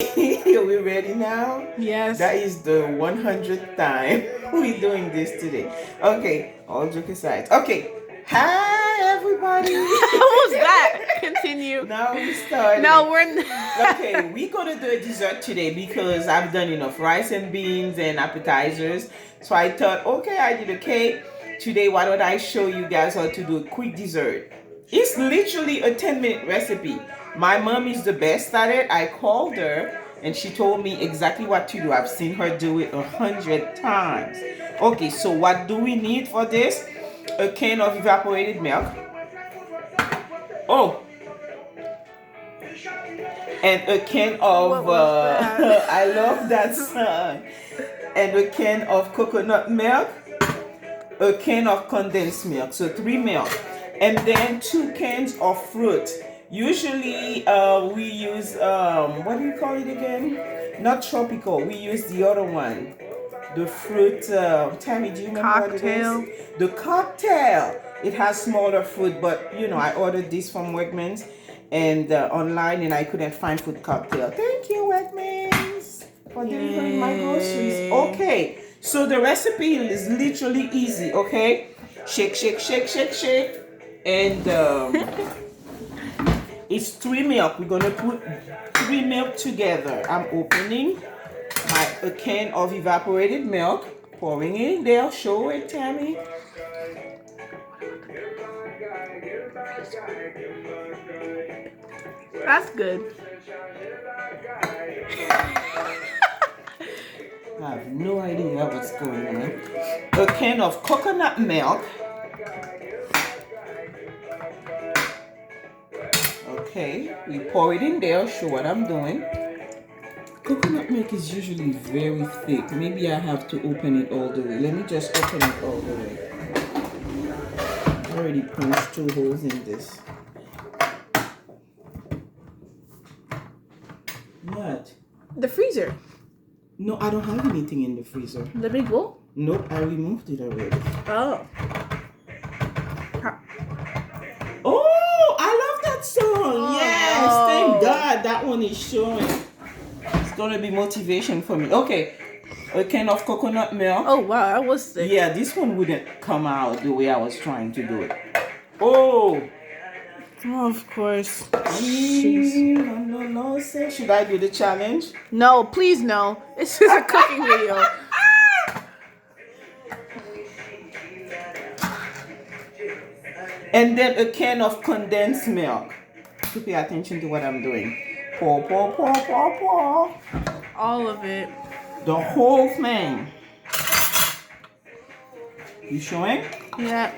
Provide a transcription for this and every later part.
Are we ready now? Yes. That is the 100th time we're doing this today. Okay, all joke aside. Okay, hi everybody. What was that? Continue. Now we start. No, we're not. Okay, we're gonna do a dessert today because I've done enough rice and beans and appetizers. So I thought, okay, I did a cake. Today, why don't I show you guys how to do a quick dessert? It's literally a 10-minute recipe. My mom is the best at it. I called her and she told me exactly what to do. I've seen her do it 100 times. Okay, so what do we need for this? A can of evaporated milk. Oh, and a can What of was that? I love that song. And a can of coconut milk, a can of condensed milk, so 3 milk, and then 2 cans of fruit. Usually we use what do you call it again? Not tropical. We use the other one, the fruit. Tammy, do you remember what it Cocktail. is? The cocktail. It has smaller fruit, but I ordered this from Wegmans and online, and I couldn't find fruit cocktail. Thank you, Wegmans, for delivering my groceries. Okay, so the recipe is literally easy. Okay, shake, shake, shake, shake, shake, and it's 3 milk. We're gonna put 3 milk together. I'm opening a can of evaporated milk, pouring it in there. Show it, Tammy. That's good. I have no idea what's going on. A can of coconut milk. Okay, we pour it in there. Show what I'm doing. Coconut milk is usually very thick. Maybe I have to open it all the way. Let me just open it all the way. I already punched 2 holes in this. What? The freezer. No, I don't have anything in the freezer. The big bowl? Nope, I removed it already. Oh. Oh, I love that song. Oh, Yes, no. thank God that one is showing. It's gonna be motivation for me. Okay, a can of coconut milk. Oh wow, I was sick. Yeah, this one wouldn't come out the way I was trying to do it. Oh, Of course. no. Should I do the challenge? No, please no. This is a cooking video. And then a can of condensed milk. To pay attention to what I'm doing. Pour, pour, pour, pour, pour. All of it. The whole thing. You showing? Yeah.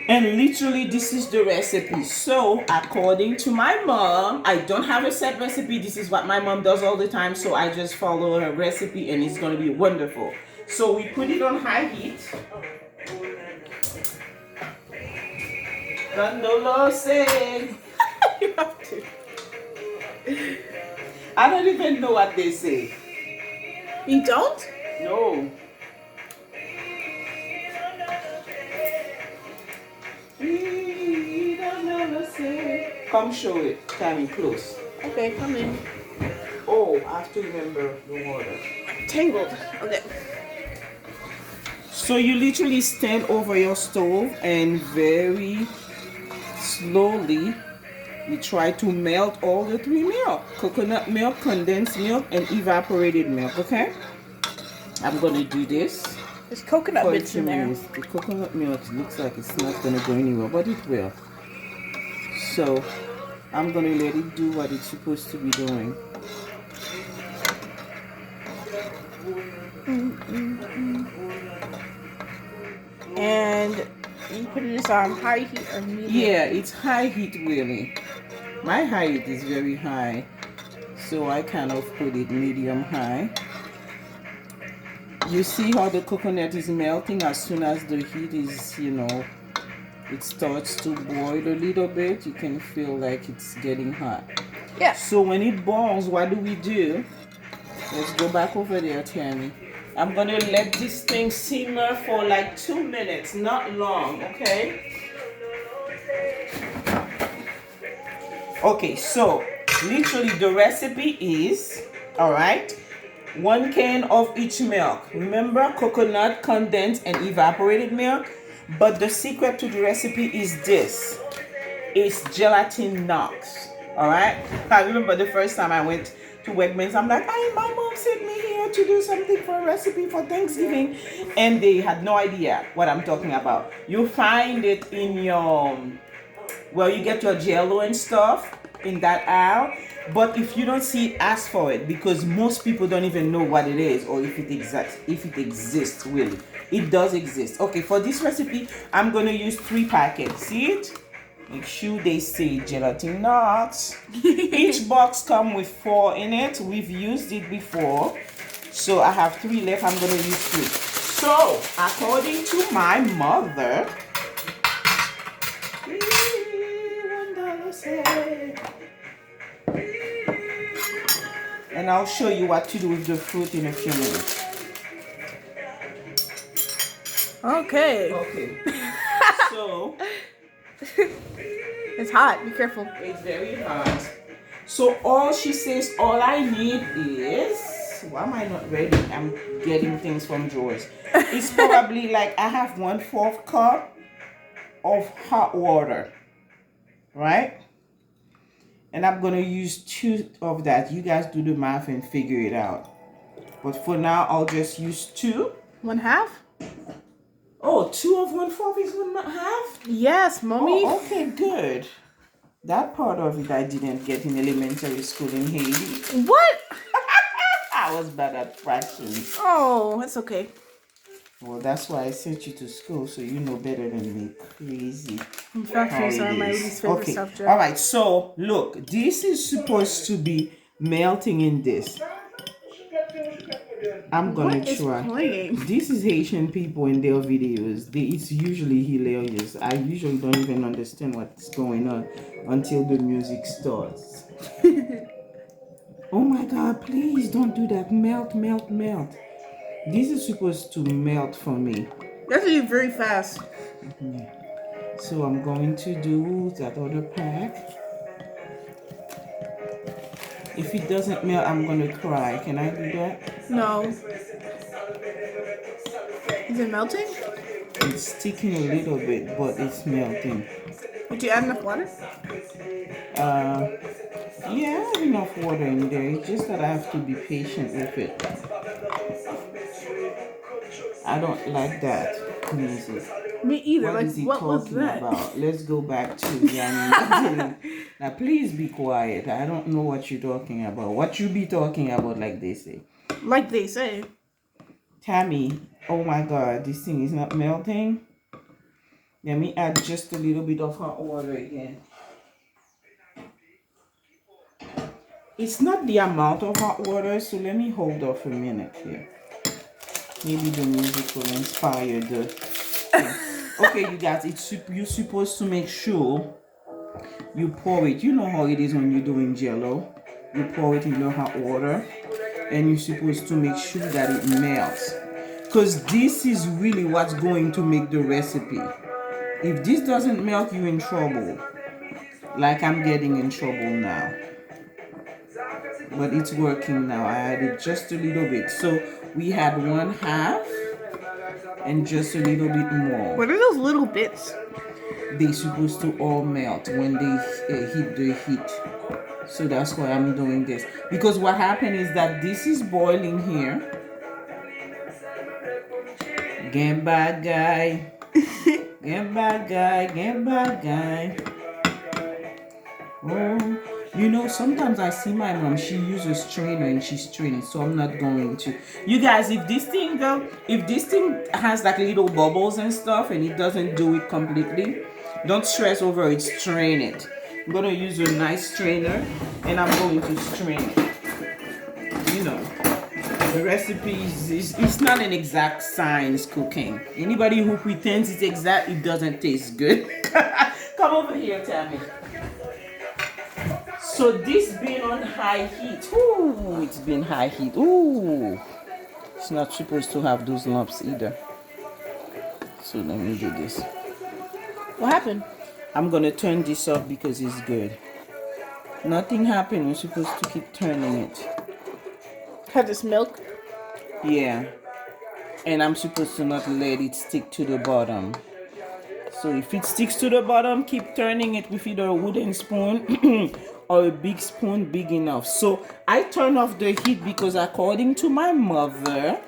And literally this is the recipe. So according to my mom, I don't have a set recipe. This is what my mom does all the time. So I just follow her recipe and it's going to be wonderful. So we put it on high heat. Dandolo say. You have to. I don't even know what they say. You don't? No. Come show it. Tammy, close. Okay, come in. Oh, I have to remember the water. Tangled. Okay. So you literally stand over your stove and very slowly you try to melt all the 3 milk. Coconut milk, condensed milk, and evaporated milk, okay? I'm gonna do this. There's coconut for bits in there. The coconut milk looks like it's not gonna go anywhere, but it will. So I'm gonna let it do what it's supposed to be doing. And you put this on high heat or medium? Yeah, it's high heat really. My high heat is very high, so I kind of put it medium high. You see how the coconut is melting as soon as the heat is, it starts to boil a little bit. You can feel like it's getting hot. Yeah. So when it boils, what do? Let's go back over there, Tammy. I'm gonna let this thing simmer for like 2 minutes, not long, okay? Okay, so literally the recipe is, all right, 1 can of each milk. Remember, coconut, condensed, and evaporated milk. But the secret to the recipe is this. It's gelatin knocks. All right. I remember the first time I went to Wegmans, I'm like, hey, my mom sent me here to do something for a recipe for Thanksgiving, and they had no idea what I'm talking about. You find it in your, well, you get your Jello and stuff in that aisle. But if you don't see it, ask for it, because most people don't even know what it is or if it exists. If it exists, really, it does exist. Okay, for this recipe, I'm gonna use 3 packets. See it? Make sure they say gelatin nuts. Each box come with 4 in it. We've used it before, so I have 3 left. I'm gonna use 3. So, according to my mother, and I'll show you what to do with the fruit in a few minutes. Okay. Okay. So It's hot. Be careful. it's very hot. So all she says, all I need is, why am I not ready? I'm getting things from drawers. It's probably like I have 1/4 cup of hot water, right? And I'm gonna use 2 of that. You guys do the math and figure it out. But for now, I'll just use 2. 1/2? Oh, 2 of 1/4 is 1/2? Yes, mommy. Oh, okay, good. That part of it I didn't get in elementary school in Haiti. What? I was bad at fractions. Oh, that's okay. Well, that's why I sent you to school, so you know better than me. Crazy. Fractions how are it my is. least favorite Okay. subject. All right. So look, this is supposed to be melting in this. I'm gonna What is try. playing? This is Haitian people in their videos. It's usually hilarious. I usually don't even understand what's going on until the music starts. Oh my God! Please don't do that. Melt, melt, melt. This is supposed to melt for me. That's actually very fast. Yeah. So I'm going to do that other pack. If it doesn't melt, I'm gonna cry. Can I do that? No. Is it melting? It's sticking a little bit, but it's melting. Did you add enough water? Yeah, I have enough water in there. It's just that I have to be patient with it. I don't like that music. Me either. What Like, is he what was talking that? about? Let's go back to Yanni. Now, please be quiet. I don't know what you're talking about. What you be talking about, like they say. Like they say. Tammy, oh my God, this thing is not melting. Let me add just a little bit of hot water again. It's not the amount of hot water, so let me hold off a minute here. Maybe the music will inspire the thing. Okay, you guys, you're supposed to make sure you pour it. You know how it is when you're doing Jello. You pour it in the hot water, and you're supposed to make sure that it melts. Because this is really what's going to make the recipe. If this doesn't melt, you're in trouble. Like I'm getting in trouble now. But it's working now. I added just a little bit. So we had 1/2 and just a little bit more. What are those little bits? They're supposed to all melt when they hit the heat. So that's why I'm doing this. Because what happened is that this is boiling here. Get back, guy. Get back, guy. Get back, guy. Oh, you know, sometimes I see my mom, she uses strainer and she's straining, so I'm not going to. You guys, if this thing has like little bubbles and stuff and it doesn't do it completely, don't stress over it, strain it. I'm gonna use a nice strainer and I'm going to strain it. You know, the recipe it's not an exact science cooking. Anybody who pretends it's exact, it doesn't taste good. Come over here, Tammy. So this been on high heat. Ooh, it's been high heat. Ooh. It's not supposed to have those lumps either. So let me do this. What happened? I'm gonna turn this off because it's good. Nothing happened. We're supposed to keep turning it. Cause it's milk. Yeah. And I'm supposed to not let it stick to the bottom. So if it sticks to the bottom, keep turning it with either a wooden spoon or a big spoon big enough. So I turn off the heat because according to my mother,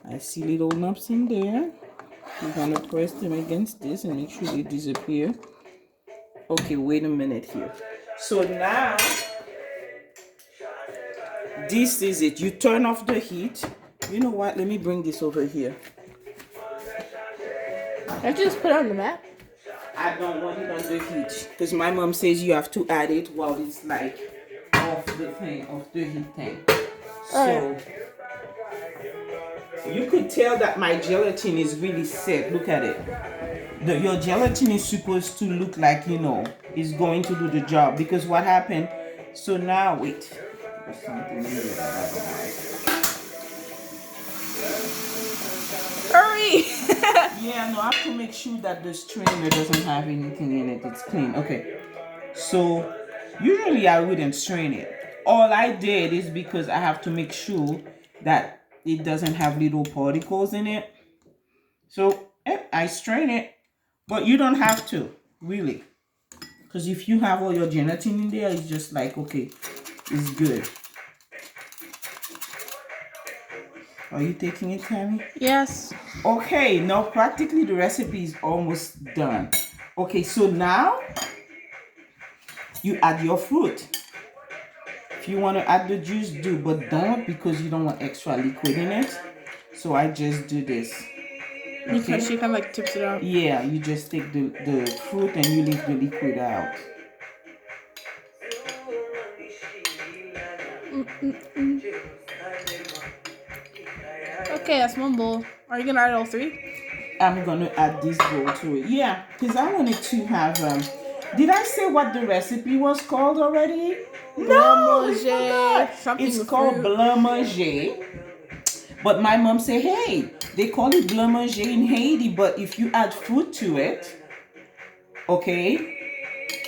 I see little lumps in there. We're gonna press them against this and make sure they disappear. Okay, wait a minute here. So now, this is it. You turn off the heat. You know what? Let me bring this over here. I just put it on the mat. I don't want it on the heat because my mom says you have to add it while it's like off the heat thing. So you could tell that my gelatin is really set. Look at it. Your gelatin is supposed to look like, it's going to do the job. Because what happened? So now, wait. There's something here that I don't like. Hurry! Yeah, no, I have to make sure that the strainer doesn't have anything in it. It's clean. Okay. So usually I wouldn't strain it. All I did is because I have to make sure that it doesn't have little particles in it. So I strain it, but you don't have to, really. Because if you have all your gelatin in there, it's just like, okay, it's good. Are you taking it, Tammy? Yes. Okay, now practically the recipe is almost done. Okay, so now you add your fruit. If you want to add the juice, do, but don't because you don't want extra liquid in it. So I just do this. Okay. Because she kind of like tips it out. Yeah, you just take the fruit and you leave the liquid out. Okay, that's one bowl. Are you gonna add all three? I'm gonna add this bowl to it. Yeah, because I wanted to have did I say what the recipe was called already? No, Manger. It's called Blanc Manger. But my mom said, hey, they call it Blanc Manger in Haiti, but if you add fruit to it, okay?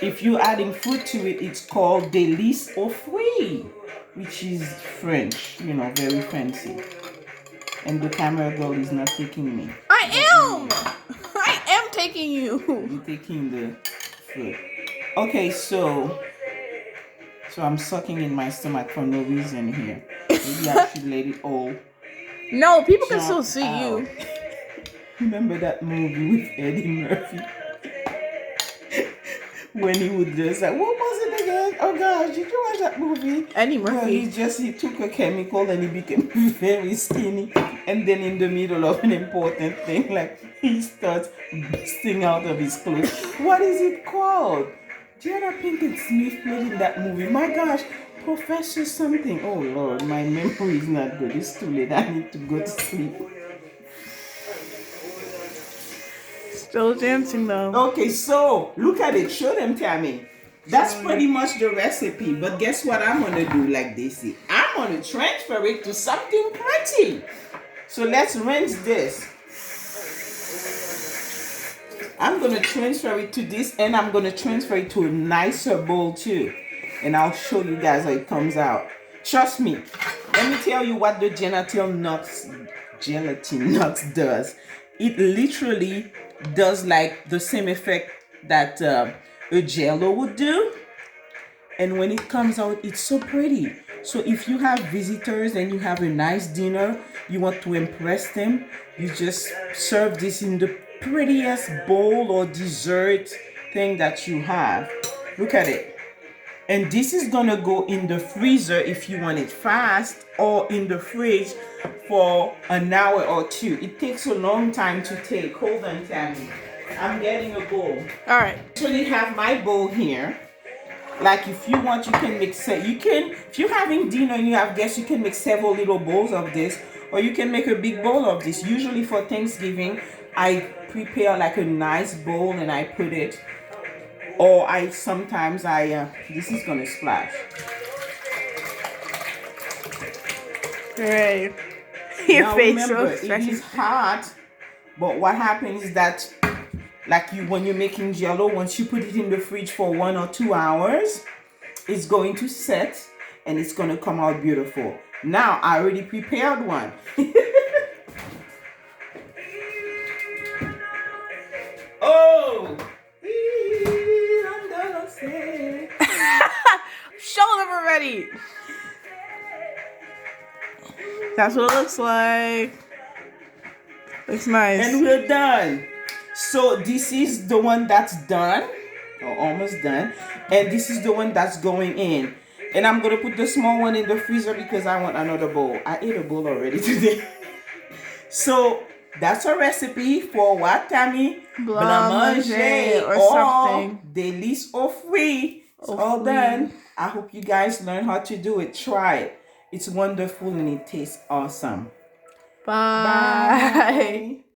If you're adding fruit to it, it's called Délice aux fruits, which is French, very fancy. And the camera girl is not taking me. I am taking you. You're taking the fruit. Okay, so I'm sucking in my stomach for no reason here. Maybe I should let it all. No, people can still see you. Remember that movie with Eddie Murphy? When he would just like, what was it again? Oh gosh, did you watch that movie? Eddie Murphy. Well, he took a chemical and he became very skinny. And then in the middle of an important thing, like he starts busting out of his clothes. What is it called? Jada Pinkett Smith played in that movie. My gosh, Professor something. Oh Lord, my memory is not good. It's too late. I need to go to sleep. Still dancing though. Okay, so look at it. Show them, Tammy. That's pretty much the recipe. But guess what I'm gonna do? Like they say, I'm gonna transfer it to something pretty. So let's rinse this. I'm gonna transfer it to this, and I'm gonna transfer it to a nicer bowl too. And I'll show you guys how it comes out. Trust me. Let me tell you what the gelatin nuts does. It literally does like the same effect that a jello would do. And when it comes out, it's so pretty. So if you have visitors and you have a nice dinner, you want to impress them, you just serve this in the prettiest bowl or dessert thing that you have. Look at it. And this is gonna go in the freezer if you want it fast, or in the fridge for an hour or two. It takes a long time to take. Hold on, Tammy. I'm getting a bowl. All right. I actually have my bowl here. Like if you want, you can mix it. If you're having dinner and you have guests, you can make several little bowls of this, or you can make a big bowl of this. Usually for Thanksgiving, I prepare like a nice bowl and I put it. Or this is gonna splash. Right. Your Now face so remember, it stretchy. is hot, but what happens is that, like you, when you're making jello, once you put it in the fridge for 1 or 2 hours, it's going to set and it's going to come out beautiful. Now I already prepared one. Oh, Show them already. That's what it looks like. Looks nice. and we're done. So this is the one that's done, or almost done, and this is the one that's going in. And I'm gonna put the small one in the freezer because I want another bowl. I ate a bowl already today. So that's a recipe for what, Tammy? Blanc, Manger, or or something. délice au fruit. It's Au all fruit. done. I hope you guys learn how to do it. Try it. It's wonderful and it tastes awesome. Bye. Bye.